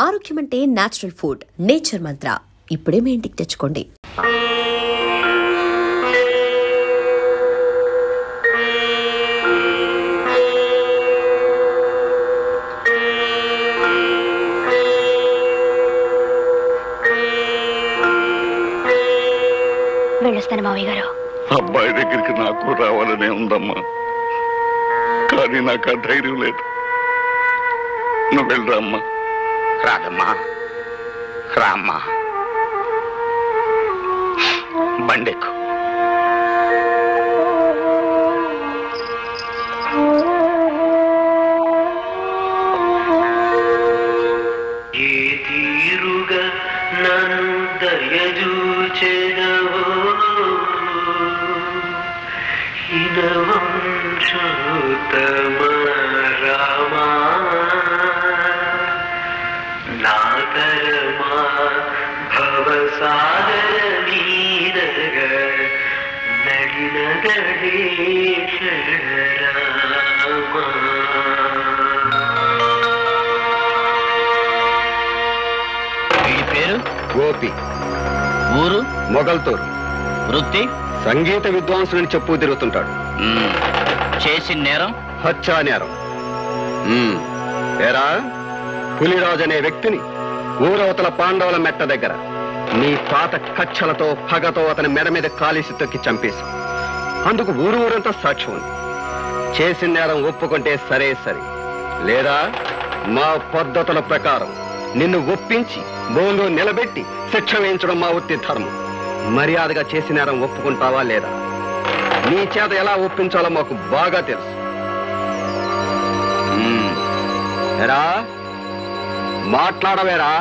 ఆరోగ్యం అంటే natural food. Nature మంత్ర ఇప్పుడే మీ ఇంటికి తెచ్చుకోండి. వెళ్ళొస్తాను మావయ్య గారు. అబ్బాయి దగ్గరికి నాకు రావాలనే ఉందమ్మా, కానీ నాకు ఆ ధైర్యం లేదు. నువ్వు వెళ్ళరా అమ్మా. రాదమ్మా, రామ్మా, బండెక్కు. ఏ తీరుగా నన్ను దయచూచెదవో హినవంశోత్తమ రామా, నాతరమా భవసాగర నీరగ నడిన గణేశ్వర రామా. వీడి పేరు గోపి, ఊరు మొగల్తూరు, వృత్తి సంగీత విద్వాంసులని చెప్పు తిరుగుతుంటాడు. చేసిన నేరం హత్యా నేరం. ఏరా, పులిరాజు అనే వ్యక్తిని ఊరవతల పాండవుల మెట్ట దగ్గర నీ పాత కచ్చలతో పగతో అతని మెడ మీద కాలిసి తొక్కి చంపేసి అందుకు ఊరంతా సాక్ష్యం ఉంది. చేసిన నేరం ఒప్పుకుంటే సరే సరే, లేదా మా పద్ధతుల ప్రకారం నిన్ను ఒప్పించి బోన్లో నిలబెట్టి శిక్ష వేయించడం మా వృత్తి ధర్మం. మర్యాదగా చేసిన నేరం ఒప్పుకుంటావా లేదా? నీ చేత ఎలా ఒప్పించాలో మాకు బాగా తెలుసు. ఎరా, మాట్లాడవేరా?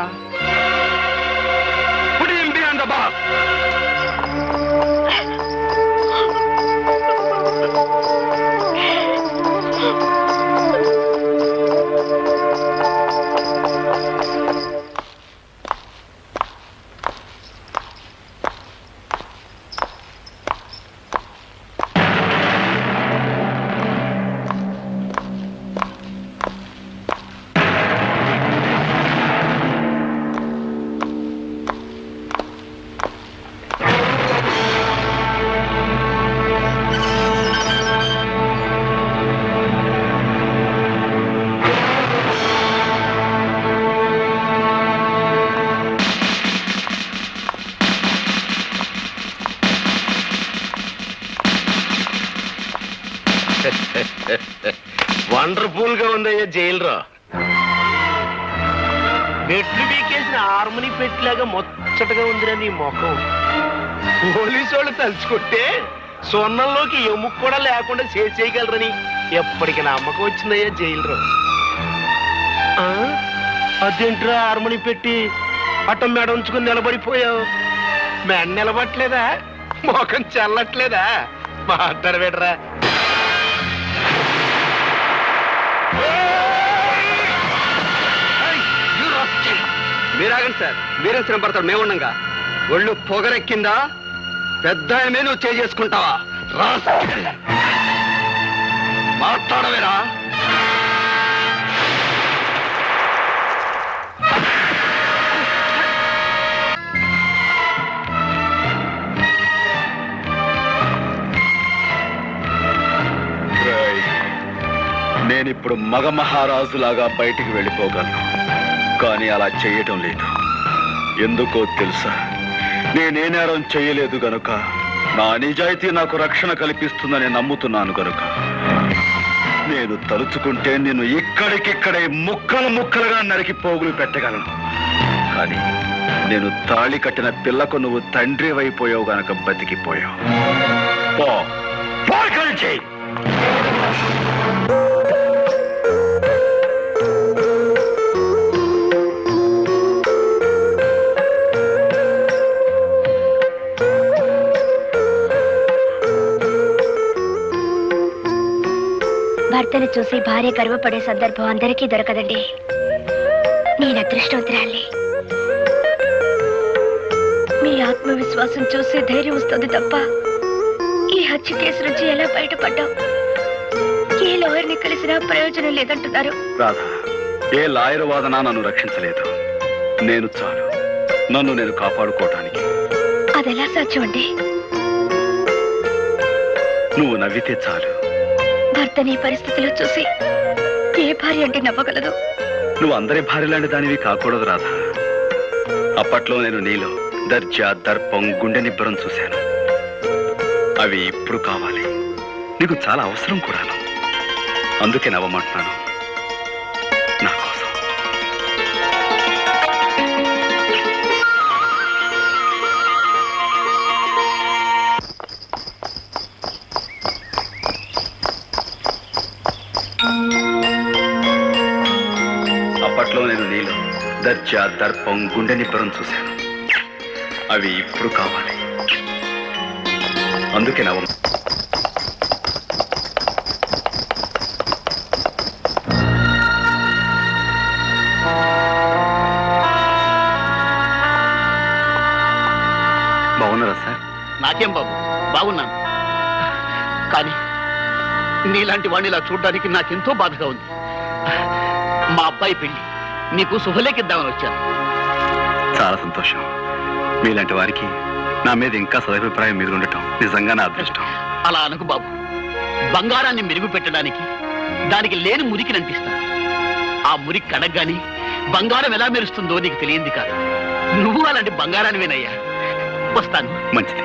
వండర్ఫుల్ గా ఉందయ్యా జైలురా. మెట్లు వీకేసిన హార్మోని పెట్టిలాగా ముచ్చటగా ఉందిరా నీ ముఖం. పోలీసు వాళ్ళు తలుచుకుంటే సొన్నంలోకి ఎముక కూడా లేకుండా చేయగలరని ఎప్పటికి నమ్మకం వచ్చిందయ్యా జైలురా. అదేంట్రా హార్మోని పెట్టి అట్ట మెడ ఉంచుకుని నిలబడిపోయావు? మెడ నిలబట్టలేదా? ముఖం చల్లట్లేదా? మాట్లాడవేడరా. మీరాగండి సార్, మీరేం శ్రమ పడతారు? మేముండగా ఒళ్ళు పొగరెక్కిందా? పెద్ద నువ్వు చేసుకుంటావా? మాట్లాడవేరా? నేనిప్పుడు మగ మహారాజులాగా బయటికి వెళ్ళిపోగలను, కానీ అలా చేయటం లేదు. ఎందుకో తెలుసా? నేనే నేరం చేయలేదు గనుక, నా నిజాయితీ నాకు రక్షణ కల్పిస్తుందని నమ్ముతున్నాను గనుక నేను తలుచుకుంటే నిన్ను ఇక్కడికిక్కడే ముక్కలు ముక్కలుగా నరికి పోగులు పెట్టగలను. కానీ నేను తాళి కట్టిన పిల్లకు నువ్వు తండ్రి అయిపోయావు గనక బతికిపోయావు. చేయి. భర్తను చూసి భార్య గర్వపడే సందర్భం అందరికీ దొరకదండి. నేను అదృష్టవంతురాలి. మీ ఆత్మవిశ్వాసం చూసి ధైర్యం వస్తుంది తప్ప ఈ హత్య కేసు నుంచి ఎలా బయటపడ్డావు? ఏ లాయర్ని కలిసినా ప్రయోజనం లేదంటున్నారు. రాధా, ఏ లాయర్ వాదన నన్ను రక్షించలేదు. నేను చాలు నన్ను నేను కాపాడుకోవటానికి. అదెలా సాధ్యం అండి? నువ్వు నవ్వితే చాలు. భర్తని పరిస్థితిలో చూసి ఏ భార్య అంటే నవ్వగలదు? నువ్వు అందరి భార్యలాంటి దానివి కాకూడదు రాధా. అప్పట్లో నేను నీలో దర్జా, దర్పం, గుండె నిబ్బరం చూశాను. అవి ఇప్పుడు కావాలి. నీకు చాలా అవసరం కూడాను. అందుకే నవ్వమంటున్నాను నా కోసం. అప్పట్లో నేను నీలో దర్జా, దర్పం, గుండె నిబ్బరం చూశాను. అవి ఇప్పుడు కావాలి. అందుకే నవ్వ. బాగున్నారా సార్? నాకేం బాబు, బాగున్నాను. కానీ నీలాంటి వాడిని ఇలా చూడడానికి నాకెంతో బాధగా ఉంది. మా అబ్బాయి పెళ్లి నీకు శుభలేఖిద్దామని వచ్చాను. చాలా సంతోషం. మీలాంటి వారికి నా మీద ఇంకా సదభిప్రాయం మీద ఉండటం నిజంగా నా అదృష్టం. అలా అనకు బాబు. బంగారాన్ని మెరుగు పెట్టడానికి దానికి లేని మురికి అంటిస్తాను. ఆ మురికి కడగ్గాని బంగారం ఎలా మెరుస్తుందో నీకు తెలియంది కాదు. నువ్వు అలాంటి బంగారానివేనయ్యా. వస్తాను. మంచిది.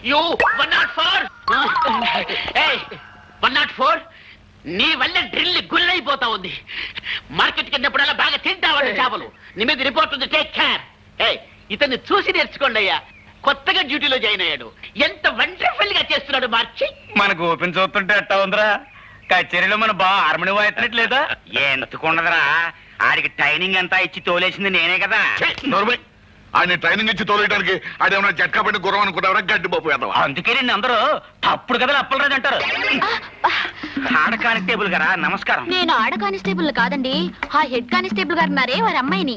You 104. Hey, 104. నీ వల్ల డ్రిల్ గుల్లైపోతా ఉంది. మార్కెట్కి వెళ్ళినప్పుడల్లా బాగా తింటావాడు చేపలు. నీ మీద రిపోర్ట్ ఉంది. Take care. ఇతన్ని చూసి నేర్చుకోండి అయ్యా. కొత్తగా డ్యూటీలో జాయిన్ అయ్యాడు. ఎంత వండర్ఫుల్ గా చేస్తున్నాడు మార్చి. మనకు ఓపెన్ చూస్తుంటే అట్టా ఉందిరా. కచేరీలో మన బాగా హార్మోని వాయినట్లేదా? ఎందుకుండదురా, ఆడికి ట్రైనింగ్ అంతా ఇచ్చి తోలేసింది నేనే కదా. ఆయన ట్రైనింగ్ ఇచ్చి తోలేయడానికి ఆడేమన్నా జట్కా పట్టి గుర్రం అనుకుంటావరా? గడ్డి బాబు వేద్దాం. అందుకే నేను అందరూ తప్పుడు కదా అప్పలరాజు అంటారు. ఆడ కానిస్టేబుల్ గారా, నమస్కారం. నేను ఆడ కానిస్టేబుల్ కాదండి, ఆ హెడ్ కానిస్టేబుల్ గారు ఉన్నారే వారి అమ్మాయిని.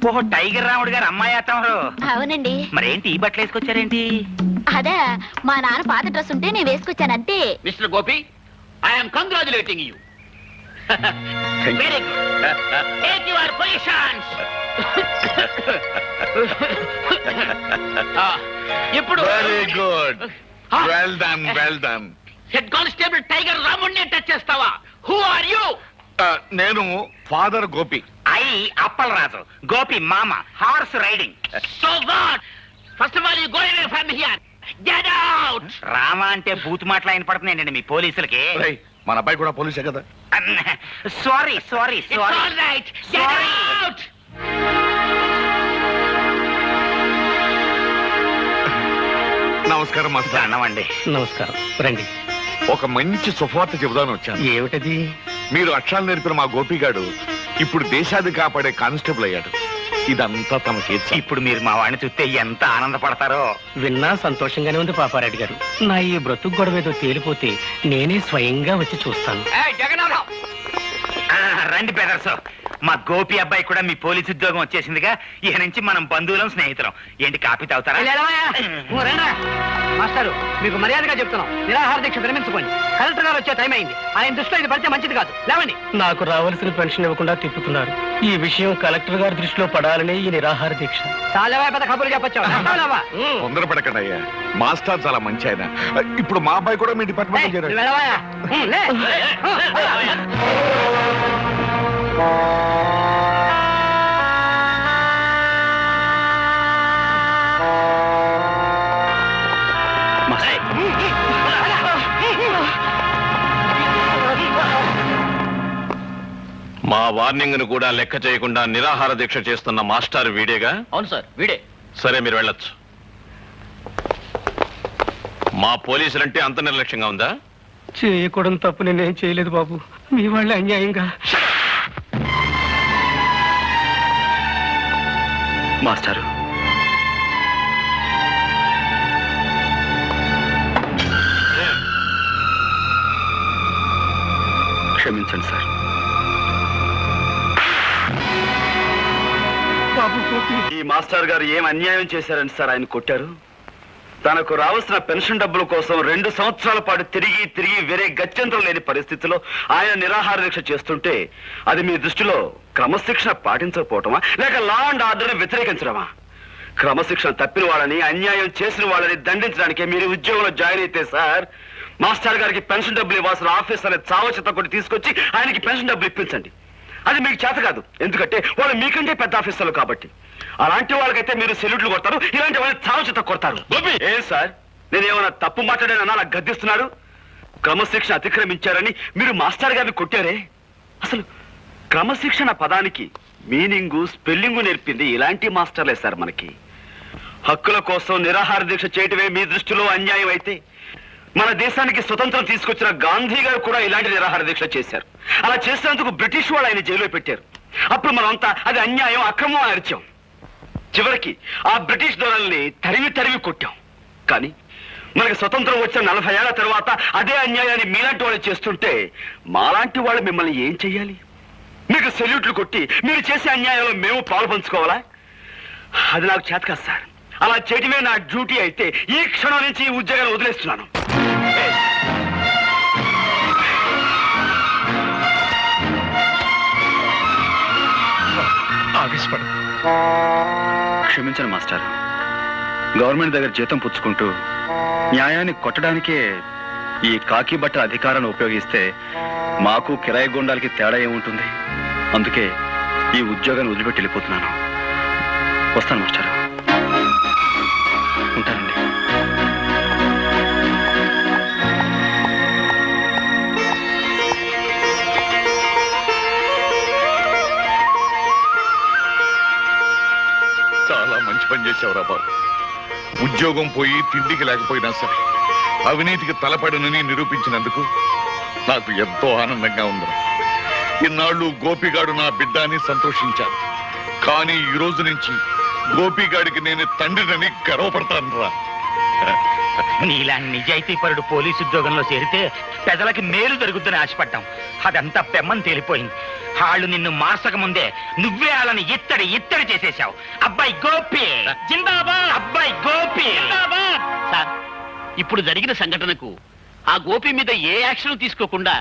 ఓహో, టైగర్ రాముడు గారు అమ్మాయి అత్తమారు. అవునండి. మరేంటి ఈ బట్టలు వేసుకొచ్చారేంటి? అదే మా నాన్న పాత డ్రెస్ ఉంటే నేను వేసుకొచ్చాను అంతే. Mister Gopi, I'm congratulating you. Very good. Take your positions. ఇప్పుడు very good. Well done, well done. Head constable tiger రాముడిని టచ్ చేస్తావా? Who are you? నేను ఫాదర్ గోపి. అప్పలరాజు. గోపి మామ. Horse riding. So god. First of all you go away from here. Get out. Rama అంటే బూత్ మాటలు ఆయన పడుతున్నాయండి మీ పోలీసులకి. మన అబ్బాయి కూడా పోలీసే కదా. Sorry sorry sorry. All right. Get out. నమస్కారం మాస్టర్. అన్నమండి. నమస్కారం. రండి. ఒక మంచి శుభవార్త చెబుదామని వచ్చాను. ఏమిటది? మీరు అక్షరాలు నేర్పిన మా గోపిగాడు ఇప్పుడు దేశాన్ని కాపాడే కానిస్టేబుల్ అయ్యాడు. ఇదంతా తమ చేతి. ఇప్పుడు మీరు మా వాడిని చూస్తే ఎంత ఆనందపడతారో. విన్నా సంతోషంగానే ఉంది పాపారెడ్డి గారు. నా ఈ బ్రతుకు గొడవ ఏదో తేలిపోతే నేనే స్వయంగా వచ్చి చూస్తాను. రండి బ్రదర్స్. మా గోపి అబ్బాయి కూడా మీ పోలీసు ఉద్యోగం వచ్చేసిందిగా. ఇక నుంచి మనం బంధువులం, స్నేహితులం. ఏంటి కాపీ తాగుతారా? మాస్టారు, మీకు మర్యాదగా చెప్తున్నాం, నిరాహార దీక్ష విరమించుకోండి. కలెక్టర్ గారు వచ్చే టైం అయింది. ఆయన దృష్టిలో ఇది పడితే మంచిది కాదు. లేవండి. నాకు రావాల్సిన పెన్షన్ ఇవ్వకుండా తిప్పుతున్నారు. ఈ విషయం కలెక్టర్ గారి దృష్టిలో పడాలనే ఈ నిరాహార దీక్ష. చాలా పెద్ద కబుర్లు చెప్పొచ్చావా? తొందరపడకండి అయ్యా. మాస్టర్ చాలా మంచి ఆయన. ఇప్పుడు మా అబ్బాయి కూడా మీ డిపార్ట్మెంట్ చేరాడు. మా వార్నింగ్ ను కూడా లెక్క చేయకుండా నిరాహార దీక్ష చేస్తున్న మాస్టర్ వీడేగా? అవును సార్, వీడే. సరే, మీరు వెళ్ళొచ్చు. మా పోలీసులంటే అంత నిర్లక్ష్యంగా ఉందా? చేయకూడదు తప్పు నేనేం చేయలేదు బాబు. మీ వాళ్ళే అన్యాయంగా. మాస్టారు, క్షమించండి సార్. బాబు గోపి, ఈ మాస్టర్ గారు ఏం అన్యాయం చేశారని సార్ ఆయన కొట్టారు? తనకు రావాల్సిన పెన్షన్ డబ్బుల కోసం 2 సంవత్సరాల పాటు తిరిగి తిరిగి వేరే గత్యంతరం లేని పరిస్థితిలో ఆయన నిరాహార దీక్ష చేస్తుంటే అది మీ దృష్టిలో క్రమశిక్షణ పాటించకపోవటమా, లేక లా అండ్ ఆర్డర్ని వ్యతిరేకించడమా? క్రమశిక్షణ తప్పిన వాళ్ళని, అన్యాయం చేసిన వాళ్ళని దండించడానికి మీరు ఉద్యోగంలో జాయిన్ అయితే సార్, మాస్టర్ గారికి పెన్షన్ డబ్బులు ఇవ్వాల్సిన ఆఫీసర్ చావచిత కొట్టి తీసుకొచ్చి ఆయనకి పెన్షన్ డబ్బులు ఇప్పించండి. అది మీకు చేత కాదు, ఎందుకంటే వాళ్ళు మీకంటే పెద్ద ఆఫీసర్లు కాబట్టి. అలాంటి వాళ్ళకైతే మీరు సెల్యూట్లు కొడతారు, ఇలాంటి వాళ్ళని చావచిత కొడతారు. ఏం సార్, నేనేమన్నా తప్పు మాట్లాడానన్నా నాకు గద్దిస్తున్నారు? క్రమశిక్షణ అతిక్రమించారని మీరు మాస్టర్ గారిని కొట్టారే? అసలు క్రమశిక్షణ పదానికి మీనింగు, స్పెల్లింగు నేర్పింది ఇలాంటి మాస్టర్లే సార్ మనకి. హక్కుల కోసం నిరాహార దీక్ష చేయటమే మీ దృష్టిలో అన్యాయం అయితే, మన దేశానికి స్వతంత్రం తీసుకొచ్చిన గాంధీ గారు కూడా ఇలాంటి నిరాహార దీక్ష చేశారు. అలా చేసినందుకు బ్రిటిష్ వాళ్ళు ఆయన జైల్లో పెట్టారు. అప్పుడు మనమంతా అది అన్యాయం, అక్రమం అని అరిచాం. చివరికి ఆ బ్రిటిష్ దొరల్ని తరిమి తరిమి కొట్టాం. కానీ మనకి స్వతంత్రం వచ్చిన 40 ఏళ్ల తర్వాత అదే అన్యాయాన్ని మీలాంటి వాళ్ళు చేస్తుంటే మాలాంటి వాళ్ళు మిమ్మల్ని ఏం చెయ్యాలి? మీకు సెల్యూట్లు కొట్టి మీరు చేసే అన్యాయంలో మేము పాలు పంచుకోవాలా? అది నాకు చేత కాదు సార్. అలా చేయటమే నా డ్యూటీ అయితే ఈ క్షణం నుంచి ఈ ఉద్యోగాన్ని వదిలేస్తున్నాను. క్షమించండి మాస్టర్. గవర్నమెంట్ దగ్గర జీతం పుచ్చుకుంటూ న్యాయాన్ని కొట్టడానికే ఈ కాకి బట్ట అధికారాన్ని ఉపయోగిస్తే మాకు కిరాయి గుండాలకి తేడా ఏముంటుంది? అందుకే ఈ ఉద్యోగాన్ని వదిలిపెట్టి వెళ్ళిపోతున్నాను. వస్తాను మాస్టర్. ఉంటానండి. చాలా మంచి పని చేసావురా బాబు. ఉద్యోగం పోయి తిండికి లేకపోయినా సరే అవినీతికి తలపడనని నిరూపించినందుకు నాకు ఎంతో ఆనందంగా ఉంది. ఇన్నాళ్ళు గోపిగాడు నా బిడ్డ అని సంతోషించాను. కానీ ఈ రోజు నుంచి గోపిగాడికి నేను తండ్రినని గర్వపడతాను రా. నీలా నిజాయితీపరుడు పోలీసు ఉద్యోగంలో చేరితే ప్రజలకి మేలు జరుగుద్దని ఆశపడ్డాం. అదంతా పెమ్మని తేలిపోయింది. వాళ్ళు నిన్ను మార్చక ముందే నువ్వే వాళ్ళని ఇత్తడి చేసేశావు. అబ్బాయి గోపి జిందాబాద్, అబ్బాయి గోపి జిందాబాద్. సార్, ఇప్పుడు జరిగిన సంఘటనకు ఆ గోపి మీద ఏ యాక్షన్ తీసుకోకుండా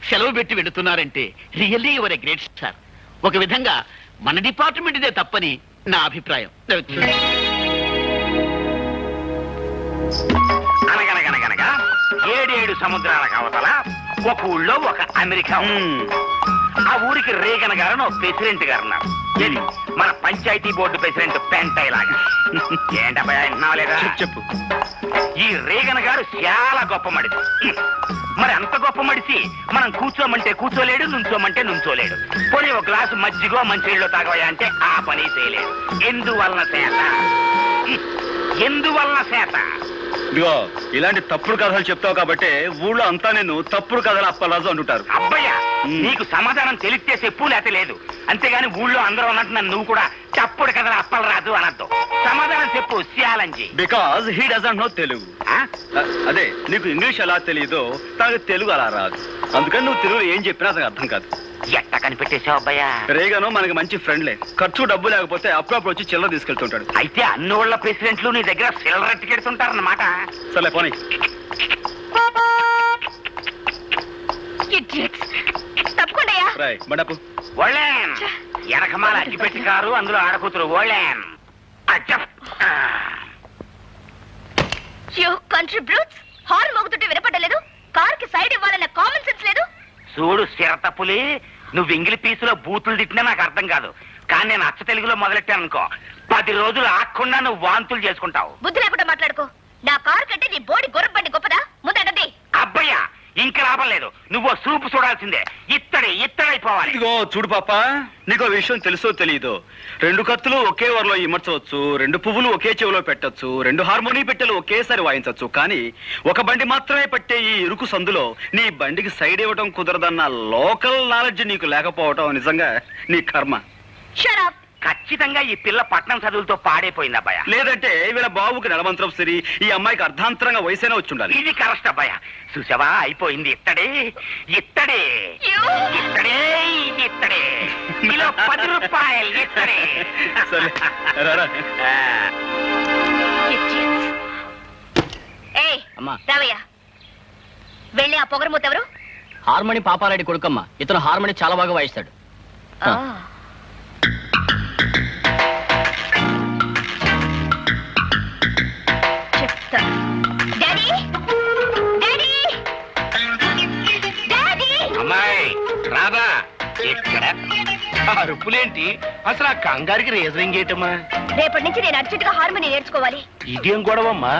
సెలవు పెట్టి వెళుతున్నారంటే really your a great sir. ఒక విధంగా మన డిపార్ట్మెంట్ ఇదే తప్పని నా అభిప్రాయం. అనగనగనగనగా 7 సముద్రాల అవతల ఒక ఊళ్ళో ఒక అమెరికా. ఆ ఊరికి రేగన్ గారు ప్రెసిడెంట్ గారు ఉన్నారు. మన పంచాయతీ బోర్డు ప్రెసిడెంట్ పెంటైలాగా. ఏంటబ్బాయి వింటున్నావులేదా? చెప్పు. ఈ రేగన్ గారు చాలా గొప్ప మడిసి. మరి అంత గొప్ప మడిసి మనం కూర్చోమంటే కూర్చోలేడు, నుంచోమంటే నుంచోలేడు. పోనీ ఒక గ్లాసు మజ్జిగో మంచినీళ్ళు తాగవయా అంటే ఆ పని చేయలేడు. ఎందువలన చేత ఇదిగో ఇలాంటి తప్పుడు కథలు చెప్తావు కాబట్టి ఊళ్ళో అంతా నేను తప్పుడు కథలు అప్పలరాజు అంటుంటారు. అబ్బయ్యా, నీకు సమాధానం తెలిస్తే చెప్పు, లేతే లేదు. అంతేగాని ఊళ్ళో అందరూ అన్నట్టు నన్ను నువ్వు కూడా తప్పుడు కథలు అప్పలరాజు అనద్దు. సమాధానం చెప్పు శ్యాలంజీ. Because he doesn't know Telugu. అదే నీకు ఇంగ్లీష్ ఎలా తెలియదో తనకు తెలుగు అలా రాదు. అందుకని నువ్వు తెలుగులో ఏం చెప్పినా అతనికి అర్థం కాదు. ఎట్ట కనిపెట్టేశావు అబ్బాయ్యా? రేగాను మనకి మంచి ఫ్రెండ్లే. ఖర్చు డబ్బు లేకపోతే అప్పుడప్పుడు వచ్చి చిల్లర తీసుకెళ్తుంటాడు. అయితే అన్నోళ్ళ ప్రెసిడెంట్లు నీ దగ్గర సిల్లర ఎట్టుకెడుతుంటారన్నమాట. సరే పోనీ. బండపు ఓళ్ళేన్ వెనకమాల అగ్గిపెట్టి కారు, అందులో ఆడకూతురు ఓళ్ళేన్. హార్న్ మోగుతుంటే వినపడలేదు. కార్ కి సైడ్ ఇవ్వాలన్న కామన్ సెన్స్ లేదు. చూడు సిరతపులి, నువ్వు ఇంగిలి పీసులో బూతులు తిట్టినా నాకు అర్థం కాదు. కానీ నేను అచ్చ తెలుగులో మొదలెట్టాను అనుకో, 10 రోజులు ఆకుండా నువ్వు వాంతులు చేసుకుంటావు. బుద్ధి లేకుండా మాట్లాడుకో. నా కారు కంటే నీ బోడి గొర్రె బండి గొప్పదా? ముందండి. అబ్బయ్యా, ఇంకా లాభం లేదు. నువ్వు సూపు చూడాల్సిందే. ఇత్తడైపోవాలి. ఇదిగో చూడు పాప, నీకు విషయం తెలుసో తెలీదో, 2 కత్తులు ఒకే వరలో ఇమర్చవచ్చు, 2 పువ్వులు ఒకే చెవిలో పెట్టచ్చు, 2 హార్మోనీ పెట్టెలు ఒకేసారి వాయించవచ్చు. కానీ ఒక బండి మాత్రమే పట్టే ఈ ఇరుకు సందులో నీ బండికి సైడ్ ఇవ్వడం కుదరదన్న లోకల్ నాలెడ్జ్ నీకు లేకపోవటం నిజంగా నీ కర్మ. ఖచ్చితంగా ఈ పిల్ల పట్నం చదువులతో పాడైపోయింది అబ్బాయ. లేదంటే వీళ్ళ బాబుకి నెలమంత్రం సరి, ఈ అమ్మాయికి అర్ధాంతరంగా వయసైనా వచ్చి ఉండాలి. ఇది కరెక్ట్ అబ్బాయ. చూసావా, అయిపోయింది. ఇత్తడే ఇత్తడే ఇత్తడే ఇత్తడే కిలో 10 రూపాయలు ఇత్తడే. సరే రారా. రావయ్య, వెళ్ళి ఆ పొగరమూత ఎవరు? హార్మోని పాపారెడ్డి కొడుకమ్మ. ఇతను హార్మోని చాలా బాగా వాయిస్తాడు. అమ్మాయి రాదా, ఎక్కడ అరుపులేంటి? అసలు ఆ కంగారికి రీజనింగ్ ఏంటమ్మా? రేపటి నుంచి నేను అర్జెంటుగా హార్మోని నేర్చుకోవాలి. ఇదేం గొడవమ్మా?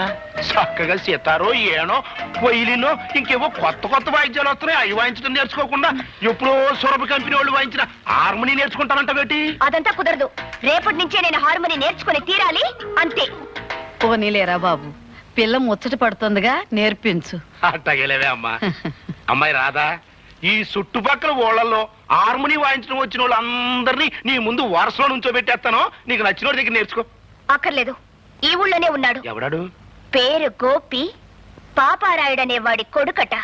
చక్కగా సితారో ఏనో వైలినో ఇంకేవో కొత్త కొత్త వాయిద్యాలు వస్తున్నాయి, అవి వాయించడం నేర్చుకోకుండా ఎప్పుడో సొరబ కంపెనీ వాళ్ళు వాయించిన హార్మోని నేర్చుకుంటానంట బేటి. అదంతా కుదరదు. రేపటి నుంచే నేను హార్మోని నేర్చుకుని తీరాలి, అంతే. పోనీలేరా బాబు, పిల్ల ముచ్చట పడుతుందిగా, నేర్పించు. అట్టగలేవే అమ్మా. అమ్మాయి రాదా, ఈ చుట్టుపక్కల ఊళ్ళల్లో హార్మోని వాయించడం వచ్చిన వాళ్ళు అందరినీ నీ ముందు వరుసలో నుంచో పెట్టేస్తాను. నీకు నచ్చిన దగ్గర నేర్చుకో. అక్కర్లేదు, ఈ ఊళ్ళోనే ఉన్నాడు. ఎవడాడు? పేరు గోపి, పాపారాయుడనే వాడి కొడుకట.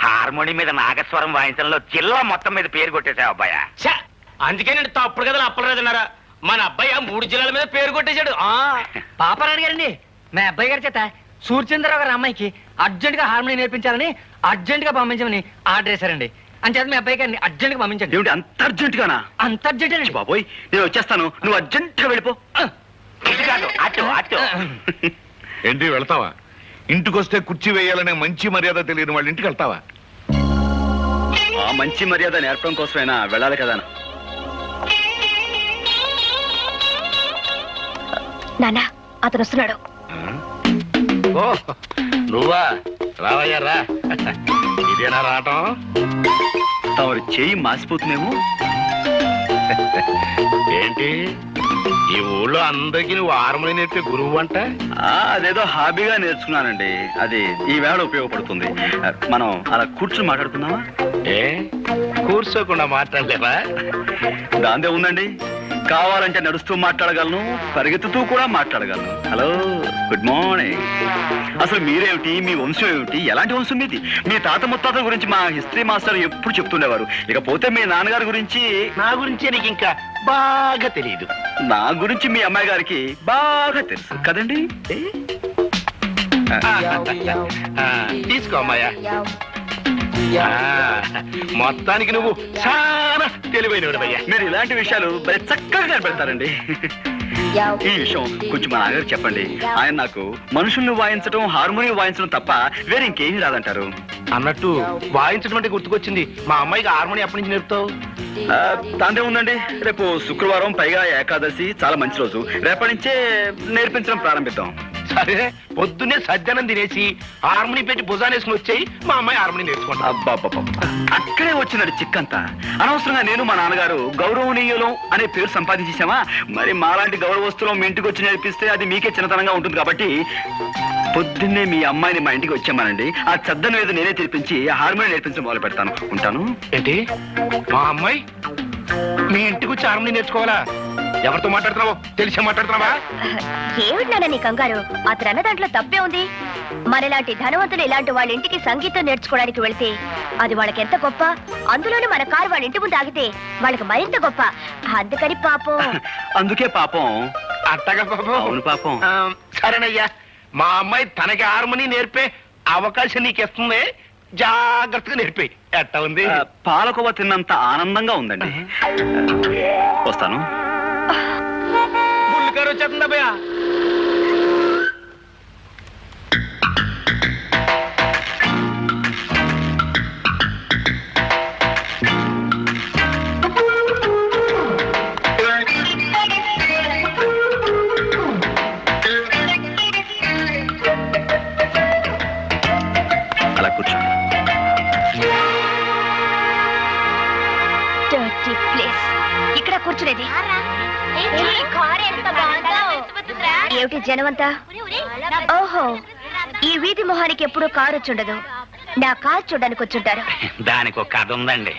హార్మోని మీద నాగస్వరం వాయించడంలో జిల్లా మొత్తం మీద పేరు కొట్టేశావు అబ్బాయ. అందుకే నేను తప్పుడు కదా అప్పలేదన్నారా? మన అబ్బాయి 3 జిల్లాల మీద పేరు కొట్టేశాడు. పాపారాయుడు గారండి, మా అబ్బాయి గారి చేత సూర్యచంద్రరావు గారి అమ్మాయికి అర్జెంట్ గా హార్మోని నేర్పించాలని అర్జెంట్ గా పంపించమని ఆర్డర్ చేశారండి. అంచేత మీ అబ్బాయి గారిని అర్జెంట్ గా పంపించండి. ఏమిటి అంత అర్జెంట్ గానా? అంత అర్జెంట్ అండి బాబోయ్, నేను వచ్చేస్తాను, నువ్వు అర్జెంట్ గా వెళ్ళిపో. అటు అటు. ఏంటి వెళ్తావా? ఇంటికొస్తే కుర్చీ వేయాలనే మంచి మర్యాద తెలియని వాళ్ళ ఇంటికి వెళ్తావా? ఆ మంచి మర్యాద నేర్పడం కోసమైనా వెళ్ళాలి కదా. నాన్న, అతను వస్తున్నాడు. ఓ నువ్వా? రావయ్యా రా. ఇదేనా రావటం? తమరు చేయి మాసిపోతుందేమో. ఏంటి ఈ ఊళ్ళో అందరికీ నువ్వు హార్మోని నేర్పే గురువు అంట? అదేదో హాబీగా నేర్చుకున్నానండి, అది ఈ వేళ ఉపయోగపడుతుంది. మనం అలా కూర్చుని మాట్లాడుకుందామా? ఏ కూర్చోకుండా మాట్లాడలేవా? దాందే ఉందండి, కావాలంటే నడుస్తూ మాట్లాడగలను, పరిగెత్తుతూ కూడా మాట్లాడగలను. Hello, good morning. అసలు మీరేమిటి, మీ వంశం ఏమిటి, ఎలాంటి వంశం మీది? మీ తాత ముత్తాతల గురించి మా హిస్టరీ మాస్టర్ ఎప్పుడు చెప్తుండేవారు. ఇకపోతే మీ నాన్నగారి గురించి. నా గురించి నీకు ఇంకా బాగా తెలియదు. నా గురించి మీ అమ్మాయి గారికి బాగా తెలుసు కదండి. తీసుకో అమ్మాయ్యా. మొత్తానికి నువ్వు చాలా తెలివైనవాడివయ్యా. మీరు ఇలాంటి విషయాలు భలే చక్కగా కనపెడతారండి. ఈ విషయం కొంచెం మా నాన్నగారు చెప్పండి. ఆయన నాకు మనుషుల్ని వాయించడం, హార్మోనియం వాయించడం తప్ప వేరే ఇంకేమీ రాదంటారు. అన్నట్టు వాయించడం అంటే గుర్తుకొచ్చింది, మా అమ్మాయికి హార్మోనియం ఎప్పటి నుంచి నేర్పుతావు? దాందే ఉందండి, రేపు శుక్రవారం, పైగా ఏకాదశి, చాలా మంచి రోజు. రేపటి నుంచే నేర్పించడం ప్రారంభిద్దాం. సరే, పొద్దున్నే సజ్జనం తినేసి హార్మోని పెట్టి భుజానేసుకుని వచ్చాయి, మా అమ్మాయి హార్మోని నేర్చుకుంటా. అబ్బాబ్బా, అక్కడే వచ్చినట్టు చిక్కంతా. అనవసరంగా నేను మా నాన్నగారు గౌరవనీయులం అనే పేరు సంపాదించేసామా, మరి మాలాంటి గౌరవస్తులం మీ ఇంటికి వచ్చి నేర్పిస్తే అది మీకే చిన్నతనంగా ఉంటుంది. కాబట్టి పొద్దున్నే మీ అమ్మాయిని మా ఇంటికి వచ్చామానండి, ఆ చద్దన మీద నేనే తెరిపించి హార్మోని నేర్పించడం మొదలు పెడతాను. ఉంటాను. ఏంటి, మా అమ్మాయి మీ ఇంటికి వచ్చి హార్మోని నేర్చుకోవాలా? ఎవరితో మాట్లాడుతున్నావో తెలిసి మాట్లాడుతున్నావా? ఏమిటి నాన్న నీ కంగారు? అతను అన్న దాంట్లో తప్పే ఉంది. మనలాంటి ధనవంతులు ఇలాంటి వాళ్ళ ఇంటికి సంగీతం నేర్చుకోవడానికి వెళ్తే అది వాళ్ళకి ఎంత గొప్ప. అందులోనూ మన కారు వాళ్ళ ఇంటి ముందు ఆగితే వాళ్ళకి మరింత గొప్ప. అందుకని పాపం. అందుకే పాపం. అట్టగా పాపం. అవును పాపం. సరేనయ్యా, మా అమ్మాయి తనకి హార్మోని నేర్పే అవకాశం నీకు ఇస్తుంది, జాగ్రత్తగా నేర్పే. ఎట్టా ఉంది? పాలకోవ తిన్నంత ఆనందంగా ఉందండి. వస్తాను. బుల్లికారు వచ్చేస్తుందా భయ్యా? ప్లేస్ ఇక్కడ కూర్చునేది. ఏమిటి జనమంతా? ఓహో, ఈ వీధి మొహానికి ఎప్పుడూ కారు వచ్చుండదు. నా కారు చూడడానికి వచ్చుంటారు. దానికి ఒక కథ ఉందండి.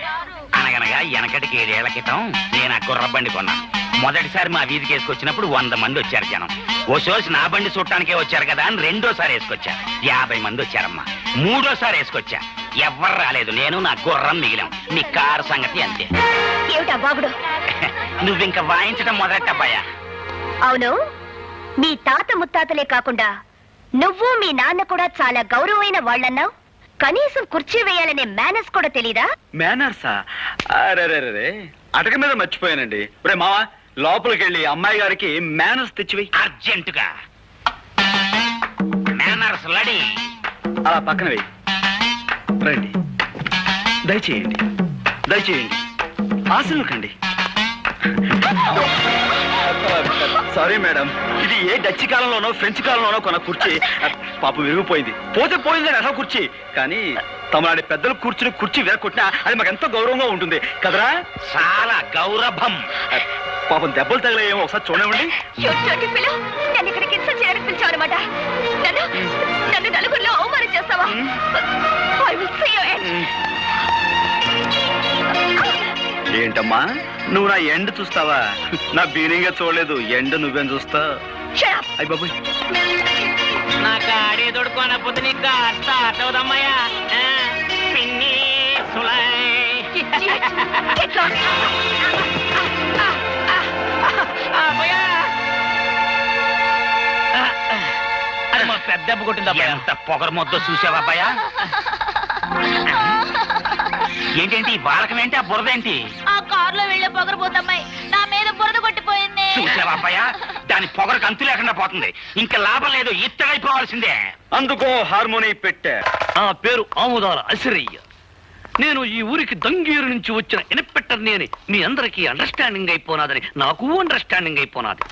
అనగనగా వెనకటికి 7 ఏళ్ల క్రితం నేను ఆ గుర్ర బండి కొన్నాను. మొదటిసారి మా వీధికి వేసుకొచ్చినప్పుడు 100 మంది వచ్చారు జనం. ఓ సోసి నా బండి చూడటానికే వచ్చారు కదా అని రెండోసారి వేసుకొచ్చా. 50 మంది వచ్చారమ్మా. మూడోసారి వేసుకొచ్చా. ఎవ్వరు రాలేదు. నేను నా గుర్రం మిగిలాం. నీ కారు సంగతి అంతే. ఏమిటా బాబుడు? నువ్వింక వాయించడం మొదలెట్టబ్బాయా. అవును, మీ తాత ముత్తాతలే కాకుండా నువ్వు మీ నాన్న కూడా చాలా గౌరవమైన వాళ్ళన్నావు. కనీసం కుర్చీ వేయాలనే మేనర్స్ కూడా తెలీదా? మేనర్సా? అరే అటక మీద మర్చిపోయానండి. రే మావా, లోపలికి వెళ్ళి అమ్మాయి గారికి మేనర్స్ తెచ్చివి అర్జెంటుగా. మేనర్స్ లడి అలా పక్కన వెయ్యి. రండి, దయచేయండి, దయచేయండి, ఆశలుకండి. సారీ మేడం, ఇది ఏ డచ్ కాలంలోనో ఫ్రెంచ్ కాలంలోనో కొన్న కుర్చీ. పాపం విరిగిపోయింది. పోతే పోయిందని అసలు కుర్చీ. కానీ తమలాంటి పెద్దలు కూర్చుని కుర్చీ విరగొట్టినా అది మాకు ఎంతో గౌరవంగా ఉంటుంది కదరా? చాలా గౌరవం. పాపం దెబ్బలు తగిలేమో ఒకసారి చూడండి. నన్ను ఇక్కడికి ఇన్సల్ట్ చేయడానికి పిలిచావు అనమాట. నన్ను నలుగురిలో అవమానం చేస్తావా? ఏంటమ్మా, నువ్వు నా ఎండ్ చూస్తావా? నా బీనింగా చూడలేదు. ఎండ్ నువ్వేం చూస్తా? అయ్య బాబు, నా కాడే దొడుకోనపోతే నీకు స్టార్ట్ అవుదమ్మాయా. పిన్ని అది మా పెద్ద దెబ్బ కొట్టింది. ఎంత పొగరు మొద్దో చూసావా అబ్బాయా? ఏంటేంటి వాడకమేంటి? ఆ బురదేంటి? ఆ కారులో వెళ్ళే పొగరు పోతమ్మాయి నా మీద బురద కొట్టిపోయింది. చూసావా అబ్బాయా? దాని పొగరకు అంతు లేకుండా పోతుంది. ఇంకా లాభం లేదు, ఇత్తడైపోవాల్సిందే. అందుకో హార్మోని పెట్టా. ఆ పేరు ఆముదాల అసిరయ్య. నేను ఈ ఊరికి దంగీరు నుంచి వచ్చిన ఇన్స్పెక్టర్ని అని మీ అందరికీ అండర్స్టాండింగ్ అయిపోనాదని నాకు అండర్స్టాండింగ్ అయిపోనాది.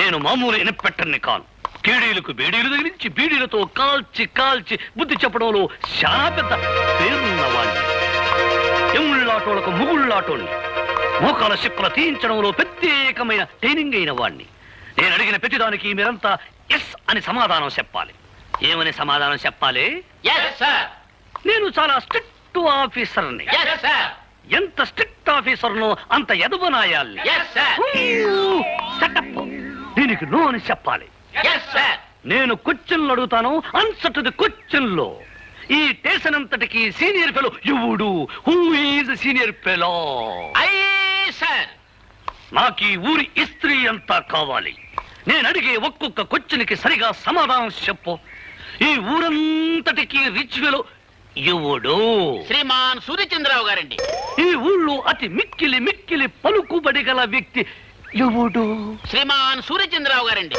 నేను మామూలు ఇన్స్పెక్టర్ని కాను. కేడీలకు బేడీలు తగిలించి బీడీలతో కాల్చి కాల్చి బుద్ధి చెప్పడంలో చాలా పెద్ద పేరున్నవాణ్ణి. ఎముళ్ళాటోళ్లకు ముగుళ్ళాటోణ్ణి. మోకాల శిక్కుల తీయించడంలో ప్రత్యేకమైన ట్రైనింగ్ అయిన వాణ్ణి. నేను అడిగిన ప్రతిదానికి మీరంతా ఎస్ అని సమాధానం చెప్పాలి. ఏమని సమాధానం చెప్పాలి? నేను చాలా స్ట్రిక్ట్ ఆఫీసర్ని. ఎంత స్ట్రిక్ట్ ఆఫీసర్నో అంత ఎదవనాయాలి. దీనికి నో అని చెప్పాలి. నేను క్వశ్చన్లు అడుగుతాను, ఆన్సర్ టు ది క్వశ్చన్లో. ఈ స్టేషన్ అంతటికి సీనియర్ ఫెలో ఎవడు? Who is senior fellow? నాకు ఈ ఊరి ఇస్త్రీ అంతా కావాలి. నేను అడిగే ఒక్కొక్క క్వశ్చన్కి సరిగా సమాధానం చెప్పు. ఈ ఊరంతటికి రిచ్ ఫెలో ఎవడు? శ్రీమాన్ సూర్యచంద్రరావు గారండి. ఈ ఊళ్ళో అతి మిక్కిలి మిక్కిలి పలుకుబడి గల వ్యక్తి ఎవడు? శ్రీమాన్ సూర్యచంద్రరావు గారండి.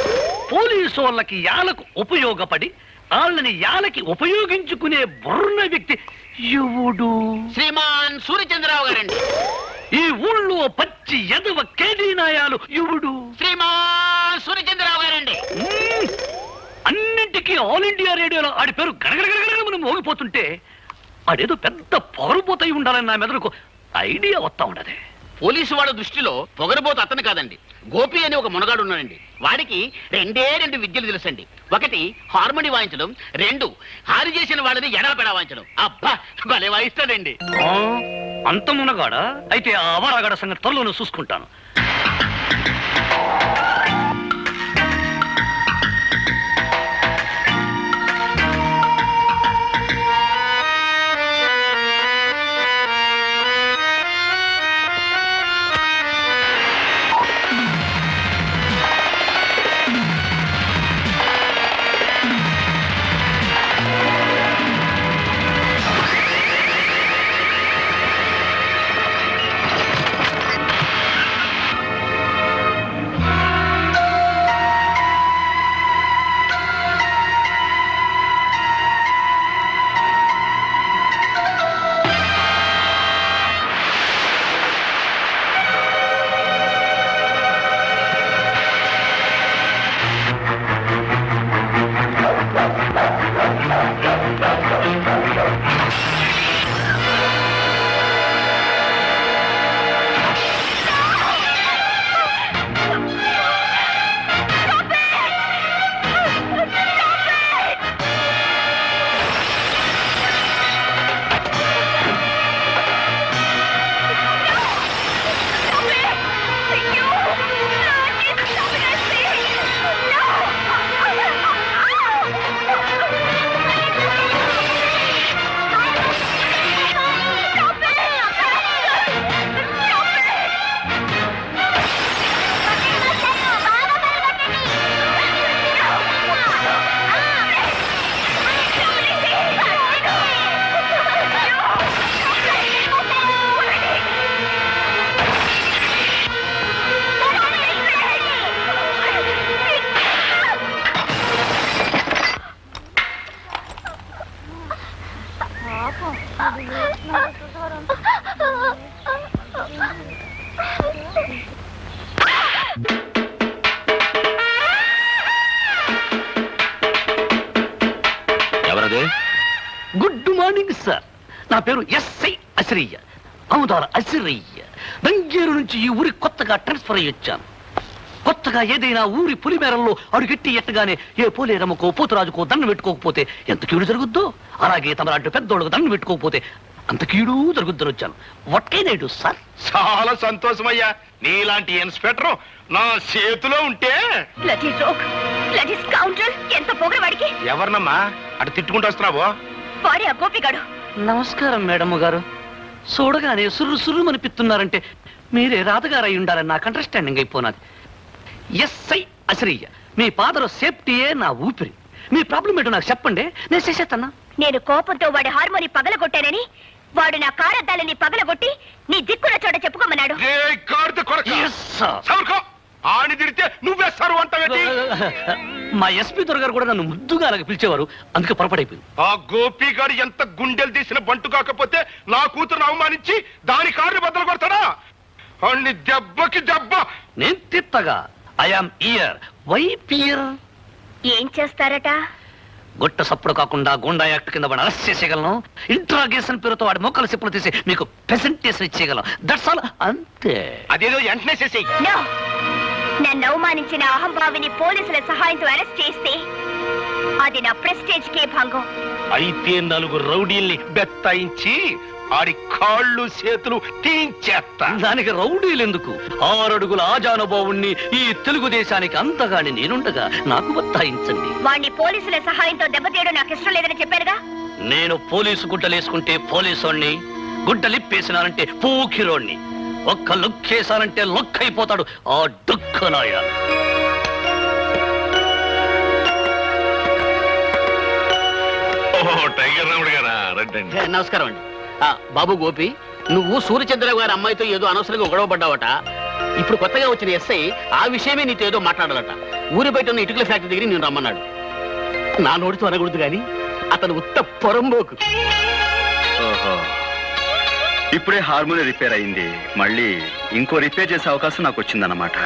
పోలీసు వాళ్ళకి యాలకు ఉపయోగపడి వాళ్ళని యాలకి ఉపయోగించుకునే బుర్ర వ్యక్తి ఎవడు? శ్రీమాన్ సూర్యచంద్రరావు గారండి. ఈ ఊళ్ళో పచ్చి ఎదవ కేడీనాయాలు ఎవడు? శ్రీమాన్ సూర్యచంద్రరావు గారండి. అన్నింటికీ ఆల్ ఇండియా రేడియోలో ఆడి పేరు గడగడగడగడ మనం మోగిపోతుంటే ఆడేదో పెద్ద పొగరుపోతాయి ఉండాలని నా మెదడుకు ఐడియా వస్తా ఉండదే. పోలీసు వాళ్ళ దృష్టిలో పొగరబోతు అతను కాదండి, గోపి అని ఒక మునగాడు ఉన్నాడండి. వాడికి 2 విద్యలు తెలుసండి. 1 హార్మోని వాయించడం, 2 హారి చేసిన వాళ్ళని ఎడపెడా వాయించడం. అబ్బా భలే వాయిస్తాడండి. అంత మునగాడా? అయితే ఆ అవరాగాడ సంగతి త్వరలోనే చూసుకుంటాను. నేను ఎస్ఐ అసిరయ్య, ఆముదాల అసిరయ్య. దంగేరు నుంచి ఈ ఊరికి కొత్తగా ట్రాన్స్ఫర్ అయ్యి వచ్చాను. కొత్తగా ఏదైనా ఊరి పులిమేరల్లో అడుగెట్టి ఎట్టగానే ఏ పోలేరమ్మకో పోతురాజుకో దండం పెట్టుకోకపోతే ఎంత కీడు జరుగుద్దో, అలాగే తమలాంటి పెద్దోళ్ళకు దండం పెట్టుకోకపోతే అంత కీడు జరుగుద్దని వచ్చాను. What can I do sir? చాలా సంతోషమయ్యా, నీలాంటి ఇన్స్పెక్టర్ నా చేతిలో ఉంటే. ఎంత పొగరవాడికి! ఎవరినమ్మా అటు తిట్టుకుంటూ వస్తున్నావో? వాడే ఆ గోపిగాడు. నమస్కారం మేడమ్ గారు. చూడగానే సుర్రు సుర్రు అనిపిస్తున్నారంటే మీరే రాతగారు అయి ఉండాలని నాకు అండర్స్టాండింగ్ అయిపోనాది. ఎస్ఐ అసిరయ్య, మీ ఫాదర్ సేఫ్టీయే నా ఊపిరి. మీ ప్రాబ్లం ఏంటో నాకు చెప్పండి, నేను చేసేస్తాను. నేను కోపంతో వాడి హార్మోని పగలగొట్టానని వాడు నా కారద్దాలని పగలగొట్టి నీ దిక్కున చోట చెప్పుకోమన్నాడు. ఆని తిడితే నువ్వేస్తారు అంట. మా ఎస్పీ దొరగారు కూడా నన్ను ముద్దుగా అలాగే పిలిచేవారు, అందుకే పొరపడైపోయింది. ఆ గోపిగాడు ఎంత గుండెలు తీసిన బంటు కాకపోతే నా కూతురును అవమానించి దాని కారుని బద్దలు కొడతాడా? అన్ని దెబ్బకి దెబ్బ నేను తిత్తగా. I am here. Why fear? ఏం చేస్తారట? గొట్ట సప్పుడు కాకుండా గుండా యాక్ట్ కింద వాడు అరెస్ట్ చేసేయగలను. ఇంట్రాగేషన్ పేరుతో వాడి మొక్కల చెప్పులు తీసి మీకు ప్రెజెంటేషన్ ఇచ్చేయగలం. దట్స్ ఆల్, అంతే. అదేదో వెంటనే చేసేయి. నన్ను అవమానించిన అహంభావిని పోలీసుల సహాయంతో అరెస్ట్ చేస్తే అది నా ప్రెస్టేజ్ కే భంగం. అయితే 4 రౌడీల్ని బెత్తాయించి ఆడి కాళ్ళు చేతులు తీయించేస్తా. దానికి రౌడీలు ఎందుకు? 6 అడుగుల ఆజానుభావుణ్ణి ఈ తెలుగుదేశానికి అంతగాని నేనుండగా నాకు బత్తాయించండి. వాణ్ణి పోలీసుల సహాయంతో దెబ్బతీయడం నాకు ఇష్టం లేదని చెప్పారుగా. నేను పోలీసు గుడ్డలేసుకుంటే పోలీసోణ్ణి, గుడ్డలిప్పేసినానంటే పోకిరోణ్ణి. ఒక్క లుక్కేసానంటే లొక్కైపోతాడు ఆ డుక్కనాయ. నమస్కారం అండి. బాబు గోపి, నువ్వు సూర్యచంద్రరావు గారి అమ్మాయితో ఏదో అనవసరంగా గొడవ పడ్డావట. ఇప్పుడు కొత్తగా వచ్చిన ఎస్ఐ ఆ విషయమే నీతో ఏదో మాట్లాడాలట. ఊరి బయట ఉన్న ఇటుకల ఫ్యాక్టరీ దగ్గర నేను రమ్మన్నాడు. నా నోటితో అనకూడదు గాని అతను ఉత్త పొరంబోకు. ఇప్పుడే హార్మోని రిపేర్ అయింది, మళ్ళీ ఇంకో రిపేర్ చేసే అవకాశం నాకు వచ్చిందన్నమాట.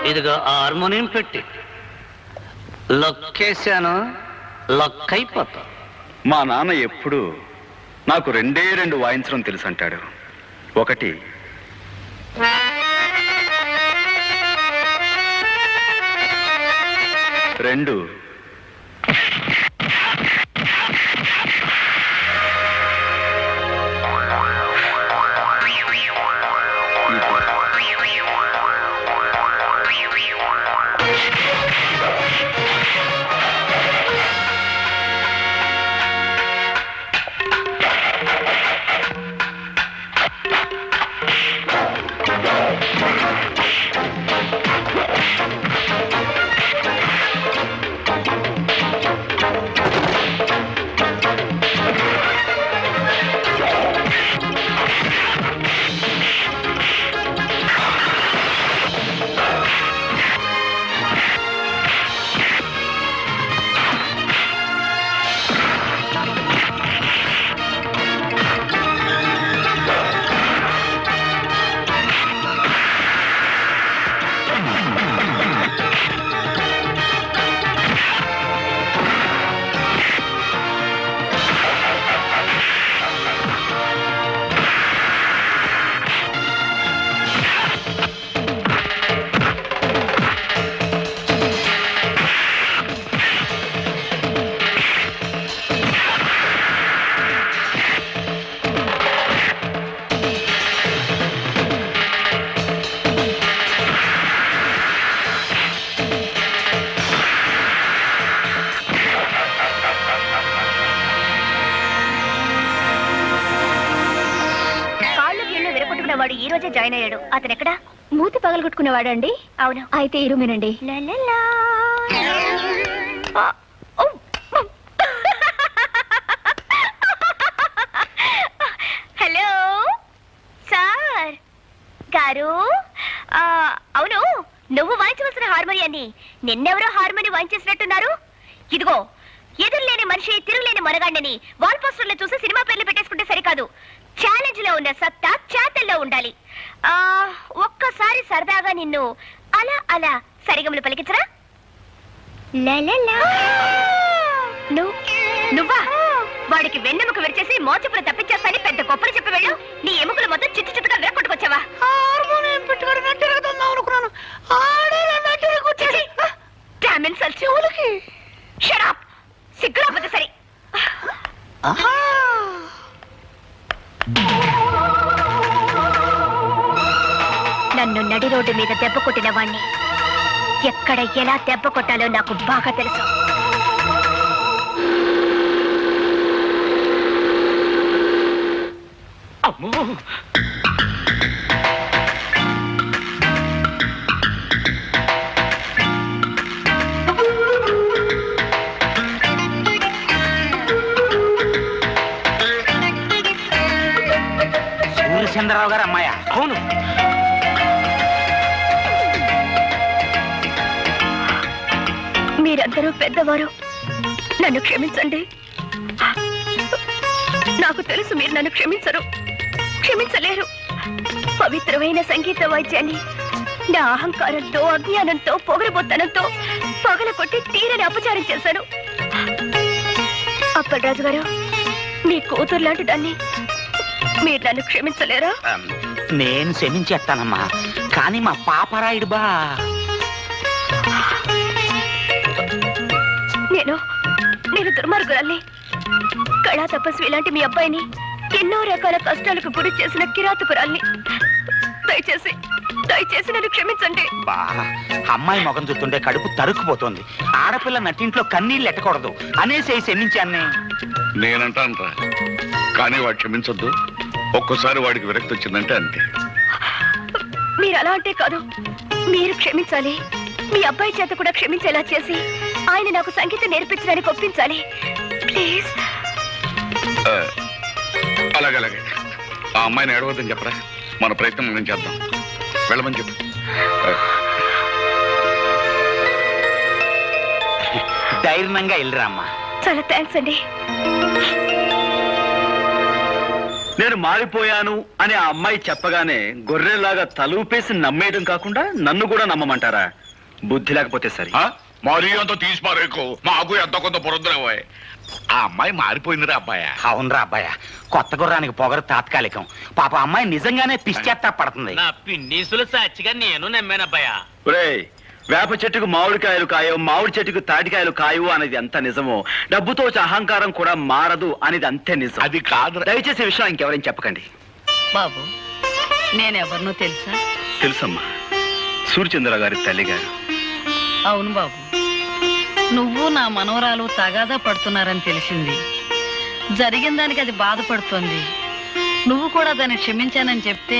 ఇదిగో హార్మోనియం పెట్టి లొక్కేశాను, లొక్కైపోతా. మా నాన్న ఎప్పుడు నాకు 2 వాయించడం తెలుసు అంటాడు. ఒకటి రెండు వాడు ఈ రోజే జాయిన్ అయ్యాడు. అతను ఎక్కడ? మూతి పగలగొట్టుకునేవాడు అండి. అవును. అయితే ఈ రూమేనండి. హలో సార్ గారు. అవును, నువ్వు వాయించవలసిన హార్మోనియాన్ని నిన్నెవరో హార్మోని వాయించేసినట్టున్నారు. ఇదిగో, ఎదురులేని మనిషి తిరుగులేని మనగాండని వాల్ పోస్టర్ లో చూసి సినిమా పేర్లు పెట్టేసుకుంటే సరికాదు. ఛాలెంజ్ లో ఉన్న సత్తా చేతల్లో ఉండాలి. ఒక్కసారి సరదాగా నిన్ను అలా అలా సరిగమలు పలికించరా? నువ్వా? వాడికి వెన్నెముక విరిచేసి మోచపులు తప్పించేస్తాని పెద్ద గొప్పలు చెప్పి వెళ్ళు. నీ ఎముకలు మొత్తం చిట్టు చిట్టుగా విరక్కొట్టుకొచ్చావా? సిగ్గురాపోతే సరే. నన్ను నడి రోడ్డు మీద దెబ్బ కొట్టిన వాణ్ణి ఎక్కడ ఎలా దెబ్బ కొట్టాలో నాకు బాగా తెలుసు. అమ్మో, సూర్యచంద్రరావు గారు అమ్మాయా? అవును. మీరందరూ పెద్దవారు, నన్ను క్షమించండి. నాకు తెలుసు మీరు నన్ను క్షమించలేరు. పవిత్రమైన సంగీత వాయిద్యాన్ని నా అహంకారంతో, అజ్ఞానంతో, పొగరబోత్తనంతో పగలకొట్టి తీరని అపచారం చేశాను. అప్పలరాజు గారు, మీ కూతురు లాంటి దాన్ని మీరు నన్ను క్షమించలేరా? నేను క్షమించేస్తానమ్మా, కానీ మా పాపరాయుడు బా. నేను దుర్మార్గురాల్ని. కళా తపస్వి లాంటి మీ అబ్బాయిని ఎన్నో రకాల కష్టాలకు గురి చేసిన కిరాతకురాల్ని. దయచేసి నన్ను క్షమించండి. బా, అమ్మాయి మొగం చూస్తుంటే కడుపు తరుక్కుపోతోంది. ఆడపిల్ల నటింట్లో కన్నీళ్ళు ఎట్టకూడదు అనేసి క్షమించాన్ని. నేనంటానరా, కానీ వాడు క్షమించొద్దు. ఒక్కోసారి వాడికి విరక్తి వచ్చిందంటే అంతే. మీరు అలా అంటే కాదు, మీరు క్షమించాలి. మీ అబ్బాయి చేత కూడా క్షమించేలా చేసి ఆయన నాకు సంగీతం నేర్పించడానికి ఒప్పించాలి. ప్లీజ్. అలాగే ఆ అమ్మాయిని ఏడవద్దని చెప్పరా. మన ప్రయత్నం మనం చేద్దాం. వెళ్ళమని చెప్పు. ధైర్యంగా వెళ్ళరా అమ్మా. చాలా థ్యాంక్స్ అండి. నేను మారిపోయాను అని ఆ అమ్మాయి చెప్పగానే గొర్రెలాగా తలూపేసి నమ్మేయడం కాకుండా నన్ను కూడా నమ్మమంటారా? బుద్ధి లేకపోతే సరే. మరీ అంత తీసి పారేకు, మాకు ఎంత కొంత పొరద్దురావోయ్. ఆ అమ్మాయి మారిపోయిందిరా అబ్బాయా. అవునరా అబ్బాయా, కొత్త గుర్రానికి పొగరు తాత్కాలికం. పాప అమ్మాయి నిజంగానే పిచ్చేత్తా పడుతుంది. నా పిన్నీసులు సాక్షిగా నేను నమ్మానబ్బాయా. ఒరేయ్, వేప చెట్టుకు మామిడికాయలు కాయవు, మామిడి చెట్టుకు తాటికాయలు కాయవు అనేది ఎంత నిజమో, డబ్బుతో వచ్చే అహంకారం కూడా మారదు అనేది అంతే నిజం. అది కాదు. దయచేసి విషయం ఇంకెవరైనా చెప్పకండి. బాబు, నేనెవరినో తెలుసా? తెలుసమ్మా, సూర్యచంద్ర గారి తల్లి గారు. అవును బాబు, నువ్వు నా మనవరాలు తగాదా పడుతున్నారని తెలిసింది. జరిగిన దానికి అది బాధపడుతోంది. నువ్వు కూడా దాన్ని క్షమించానని చెప్తే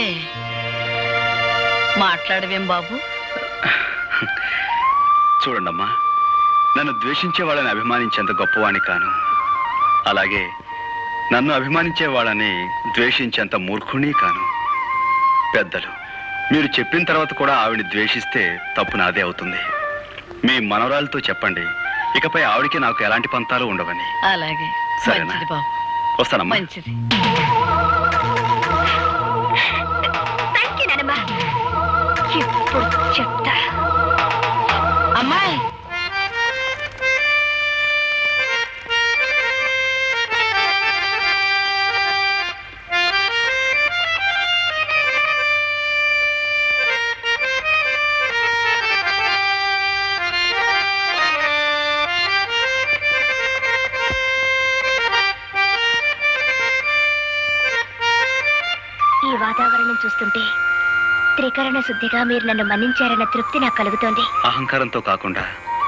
మాట్లాడవేం బాబు? చూడండమ్మా, నన్ను ద్వేషించే వాళ్ళని అభిమానించేంత గొప్పవాణ్ణి కాను. అలాగే నన్ను అభిమానించే వాళ్ళని ద్వేషించేంత మూర్ఖుని కాను. పెద్దలు మీరు చెప్పిన తర్వాత కూడా ఆవిడ్ని ద్వేషిస్తే తప్పు నాదే అవుతుంది. మీ మనవరాలతో చెప్పండి, ఇకపై ఆవిడికి నాకు ఎలాంటి పంతాలు ఉండవని. అలాగే. సరేనా? మంచిది బాబు. వస్తానమ్మా. మంచిది. థ్యాంక్ యూ నానమ్మ. ఇప్పుడు చెప్తా. అమ్మాయి, ఈ వాతావరణం చూస్తుంటే త్రికరణ శుద్ధిగా మీరు నన్ను మన్నించారన్న తృప్తి నాకు కలుగుతోంది. అహంకారంతో కాకుండా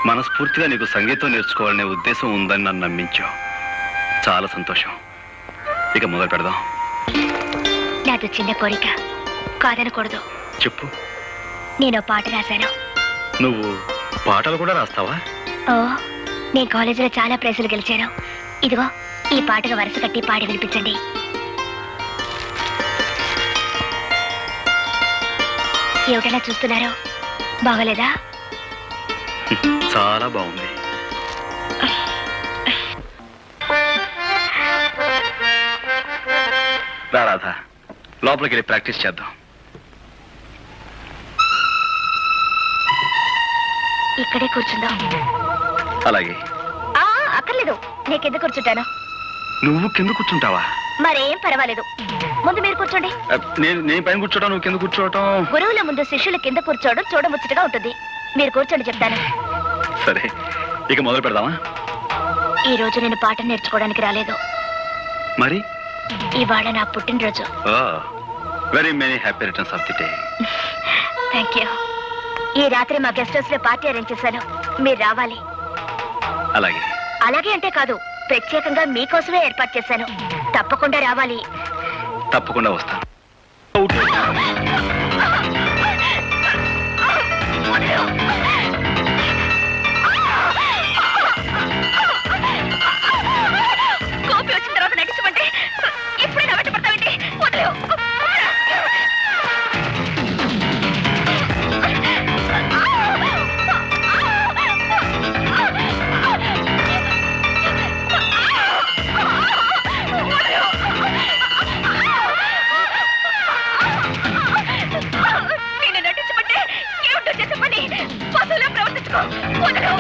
మనస్ఫూర్తిగా నీకు సంగీతం నేర్చుకోవాలనే ఉద్దేశం ఉందని నన్ను నమ్మించావు. చాలా సంతోషం. ఇక మొదలు పెడదాం. నాతో చిన్న కోరిక. కాదనకూడదు. చెప్పు. నేను పాట రాశాను. నువ్వు పాటలు కూడా రాస్తావా? ఓ, నేను కాలేజీలో చాలా ప్రైజులు గెలిచాను. ఇదిగో ఈ పాటగా వరుస కట్టి పాడి వినిపించండి. ఏమిటైనా చూస్తున్నారు? బాగోలేదా? చాలా బాగుంది. రాధా, లోపలికి వెళ్ళి ప్రాక్టీస్ చేద్దాం. ఇక్కడే కూర్చుందాం. అలాగే. అక్కర్లేదు, నేను కింద కూర్చుంటాను. నువ్వు కింద కూర్చుంటావా? మరేం పర్వాలేదు, ముందు మీరు కూర్చోండి. నేను పైన కూర్చోవటం, నువ్వు కింద కూర్చోవటం. గురువుల ముందు శిష్యులు కింద కూర్చోవడం చూడముచ్చటగా ఉంటుంది. మీరు కూర్చోండి, చెప్తాను. సరే, ఇక మొదలు పెడదామా? ఈ రోజు నేను పాట నేర్చుకోవడానికి రాలేదు. మరి ఇవాళ నా పుట్టినరోజు. Very many happy returns of the day. Thank you. ఈ రాత్రి మా గెస్ట్ హౌస్ లో పార్టీ అరేంజ్ చేశాను, మీరు రావాలి. అలాగే. అలాగే అంటే కాదు, ప్రత్యేకంగా మీకోసమే ఏర్పాటు చేశాను. తప్పకుండా రావాలి. తప్పకుండా వస్తాను. కోపి వచ్చిన తర్వాత నటించమంటే ఇప్పుడే నా వెంట పడతావేంటి? వదిలేవు. నేను నటించమంటే ఏమిటో చేసే పని? పశువులా ప్రవర్తించుకో. వదిలేవు.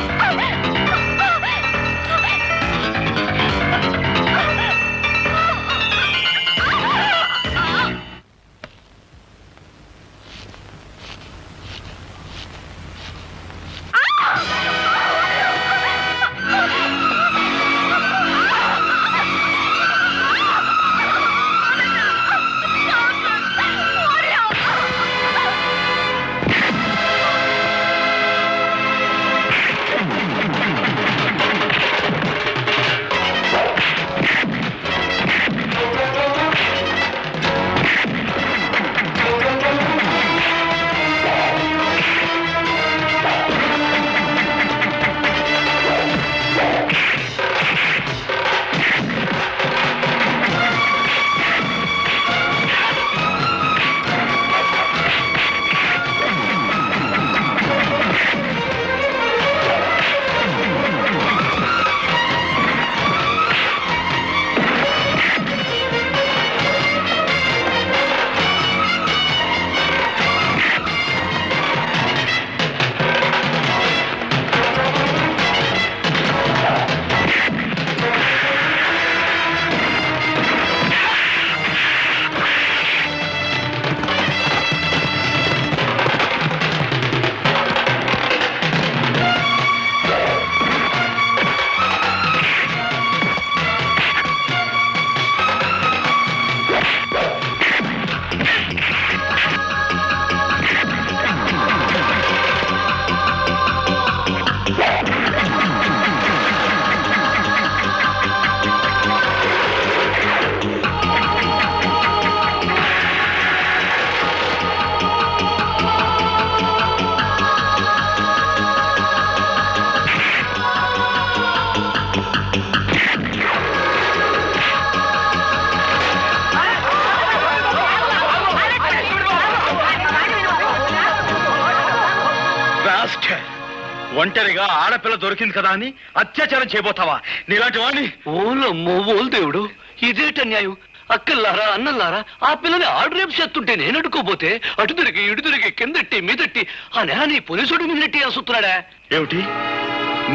ఒంటరిగా ఆడపిల్ల దొరికింది కదా అని అత్యాచారం చేయబోతావా? నీలాంటి వాడిని. ఓలమ్మో ఓలు దేవుడు, ఇదేట న్యాయం? అక్కల్లారా అన్నల్లారా, ఆ పిల్లని ఆడు రేపు చేస్తుంటే నేను అడుకోపోతే అటు తిరిగి ఇటు తిరిగి కిందట్టి మీదట్టి ఆ నేల నీ పోలీసుడి మీద నెట్టి అసుతున్నాడా? ఏమిటి,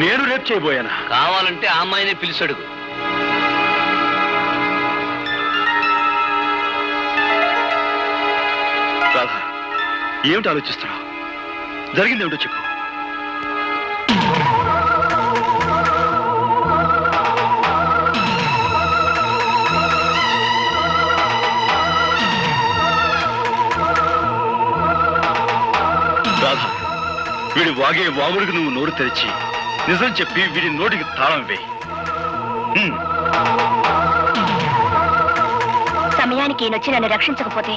నేను రేపు చేయబోయానా? కావాలంటే ఆ అమ్మాయినే పిలిచాడుగు. రాధా, ఏమిటి ఆలోచిస్తున్నావు? జరిగింది ఏమిటో చెప్పు. రాధా, వీడి వాగే వాగుడికి నువ్వు నోరు తెరిచి నిజం చెప్పి వీడి నోటికి తాళం వేయి. సమయానికి ఈయనొచ్చి నన్ను రక్షించకపోతే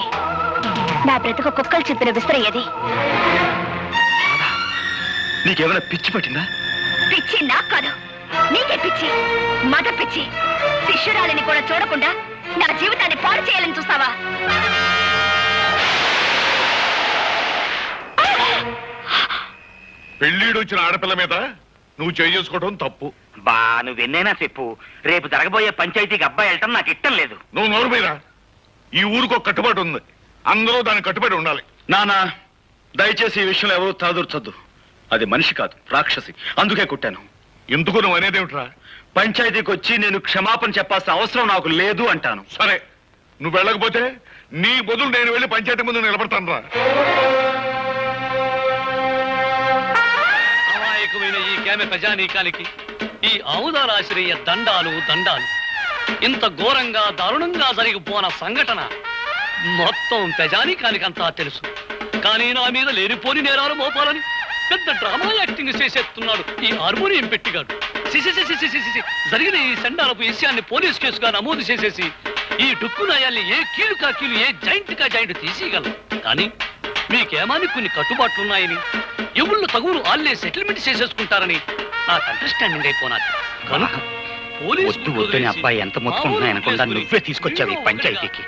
నా బ్రతుకు కుక్కలు చెప్పిన విసిరయ్యేది. నీకేమైనా పిచ్చి పట్టిందా? పిచ్చి నాకు కాదు, నీకే పిచ్చి. మగ పిచ్చి. శిష్యురాలిని కూడా చూడకుండా నా జీవితాన్ని పాడు చేయాలని చూస్తావా? పెళ్ళిడు వచ్చిన ఆడపిల్ల మీద నువ్వు చేసుకోవడం తప్పు. బా నువ్వెన్నైనా చెప్పు, రేపు జరగబోయే పంచాయతీకి అబ్బాయి వెళ్ళటం నాకు ఇష్టం లేదు. నువ్వు నోరు మీద. ఈ ఊరికి ఒక కట్టుబాటు ఉంది, అందరూ దానికి కట్టుబడి ఉండాలి. నానా దయచేసి ఈ విషయంలో ఎవరూ తలదూర్చొద్దు. అది మనిషి కాదు, రాక్షసి. అందుకే కుట్టాను. ఎందుకు నువ్వు అనేదేమిట్రా? పంచాయతీకి వచ్చి నేను క్షమాపణ చెప్పాల్సిన అవసరం నాకు లేదు అంటాను. సరే, నువ్వు వెళ్ళకపోతే నీ బదులు నేను వెళ్ళి పంచాయతీ ముందు నిలబడతాను రా. అమాయకమైన ఈ కేమె ప్రజానీకానికి ఈ ఆముదాల ఆశ్రయ దండాలు దండాలు. ఇంత ఘోరంగా దారుణంగా జరిగిపోన సంఘటన మొత్తం ప్రజానీకానికంతా తెలుసు. కానీ నా మీద లేనిపోని నేరాలు మోపాలని పెద్ద డ్రామా యాక్టింగ్ చేసేస్తున్నాడు ఈ హార్మోనియం పెట్టిగాడు. జరిగిన ఈ సండాలపు విషయాన్ని పోలీస్ కేసుగా నమోదు చేసేసి ఈ డుక్కు నయాల్ని ఏ కీలు కా కీలు, ఏ జాయింట్ కా జాయింట్ తీసేయగలం. కానీ మీకేమాని కొన్ని కట్టుబాట్లున్నాయని, ఎవళ్ళు తగులు ఆళ్లే సెటిల్మెంట్ చేసేసుకుంటారని నాకు అండర్స్టాండింగ్ అయిపోనాది. కనుక వద్దు వద్దని అబ్బాయి ఎంత మొత్తుకుంటున్నాయనకుండా నువ్వే తీసుకొచ్చావు ఈ పంచాయతీకి.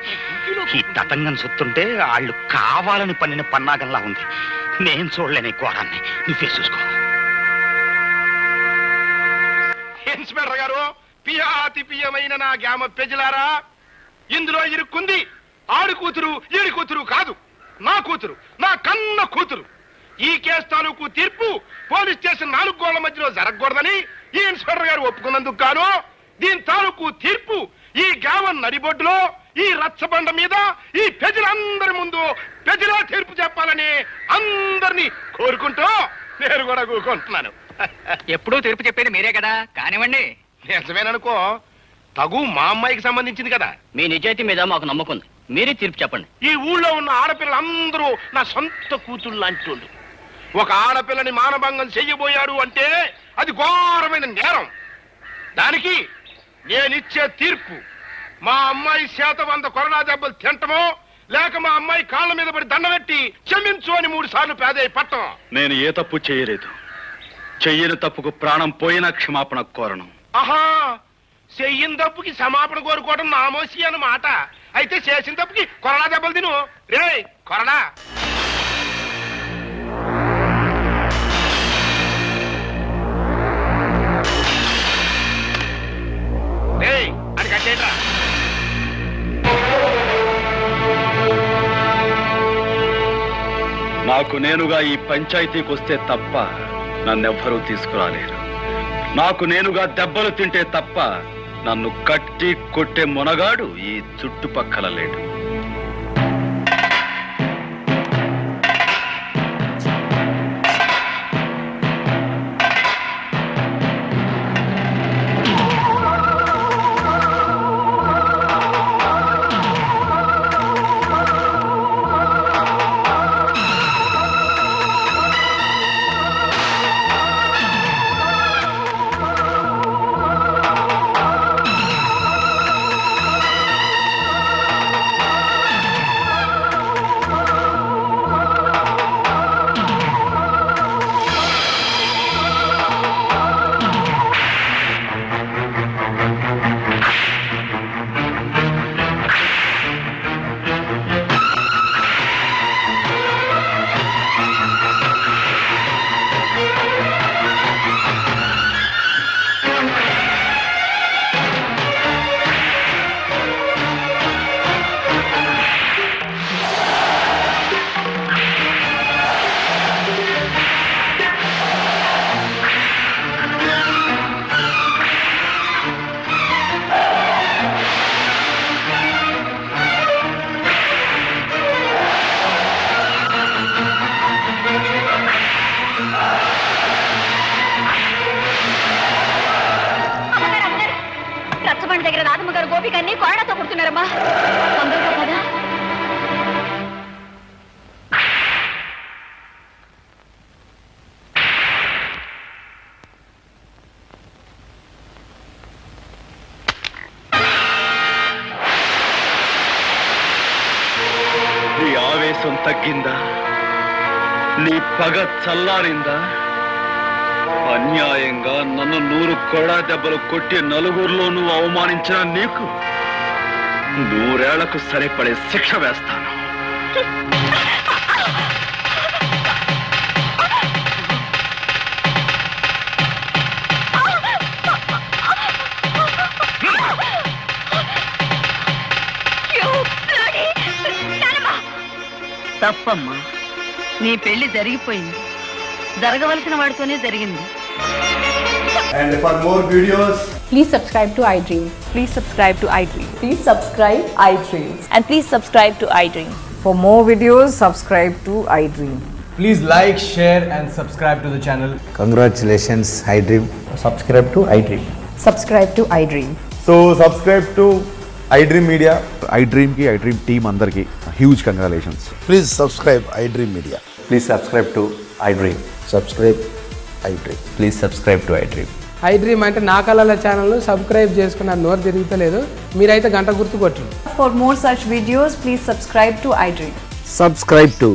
ఈ తతంగం సొత్తుంటే వాళ్ళు కావాలని పన్నిన పన్నాగంలా ఉంది. నేను చూడలేని ఘోరాన్ని, నువ్వే చూసుకో. ఇన్స్పెక్టర్ గారు, పియాతి పియమైన నా గ్రామ ప్రజలారా, ఇందులో ఇరుక్కుంది ఆడి కూతురు ఈడి కూతురు కాదు, నా కూతురు, నా కన్న కూతురు. ఈ కేసు తాలూకు తీర్పు పోలీస్ స్టేషన్ 4 గోళ్ల మధ్యలో జరగకూడదని ఈ ఇన్స్పెక్టర్ గారు ఒప్పుకున్నందుకు గాను దీని తాలూకు తీర్పు ఈ గ్రామం నడిబొడ్డులో ఈ రచ్చబండ మీద ఈ ప్రజలందరి ముందు ప్రజలా తీర్పు చెప్పాలని అందరినీ కోరుకుంటూ నేను కూడా కూరుకుంటున్నాను. ఎప్పుడూ తీర్పు చెప్పేది మీరే కదా, కానివ్వండి. నిజమేననుకో, తగు మా అమ్మాయికి సంబంధించింది కదా. మీ నిజాయితీ మీద మాకు నమ్మకం ఉంది, మీరే తీర్పు చెప్పండి. ఈ ఊళ్ళో ఉన్న ఆడపిల్లలందరూ నా సొంత కూతుళ్ళు లాంటి వాళ్ళు. ఒక ఆడపిల్లని మానభంగం చెయ్యబోయాడు అంటే అది ఘోరమైన నేరం. దానికి నేనిచ్చే తీర్పు మా అమ్మాయి చేత 100 కొరడా దెబ్బలు తింటమో, లేక మా అమ్మాయి కాళ్ళ మీద పడి దండబెట్టి క్షమించు అని 3 సార్లు పేదయ్య పట్టం. నేను ఏ తప్పు చేయలేదు. చెయ్యని తప్పుకు ప్రాణం పోయినా క్షమాపణ కోరను. ఆహా, చెయ్యని తప్పుకి క్షమాపణ కోరుకోవడం నామోసి అన్నమాట. అయితే చేసిన తప్పుకి కొరడా దెబ్బలు తిను. రే కొరడా. అది కట్టేట్రా. నాకు నేనుగా ఈ పంచాయతీకి వస్తే తప్ప నన్నెవ్వరూ తీసుకురాలేరు. నాకు నేనుగా దెబ్బలు తింటే తప్ప నన్ను కట్టి కొట్టే మునగాడు ఈ చుట్టుపక్కల లేడు. దగ్గర రాధమ్మ గారు గోపికన్ని కొరడాతో కొడుతున్నారమ్మా. తొందరగా కదా. ఈ ఆవేశం ఆవేశం తగ్గిందా? నీ పగ చల్లారిందా? అన్యాయంగా నన్ను 100 కొడా దెబ్బలు కొట్టి నలుగురిలో నువ్వు అవమానించిన నీకు 100 ఏళ్లకు సరిపడే శిక్ష వేస్తాను. తప్పమ్మా, నీ పెళ్లి జరిగిపోయింది. జరగవలసిన వాడితోనే జరిగింది. And for more videos, please subscribe to iDream. Please subscribe to iDream. Please subscribe iDream. And please subscribe to iDream. For more videos, subscribe to iDream. please like, share and subscribe to the channel. Congratulations, iDream. Subscribe to iDream. Subscribe to iDream. So subscribe to iDream Media. iDream ki iDream team andarki huge congratulations. Please subscribe iDream Media. Please subscribe to iDream. Subscribe iDream. Please subscribe to iDream. iDream అంటే నా కళల channel subscribe చేసుకున్న నోరు తిరుగుతలేదు. మీరైతే గంట గుర్తు కొట్టండి. For more such videos, please subscribe to iDream. Subscribe to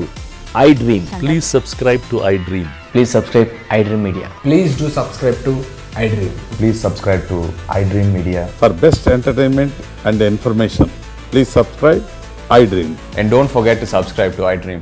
iDream. Please subscribe to iDream. Please subscribe iDream Media. Please do subscribe to iDream. Please subscribe to iDream Media. For best entertainment and information, please subscribe iDream. And don't forget to subscribe to iDream.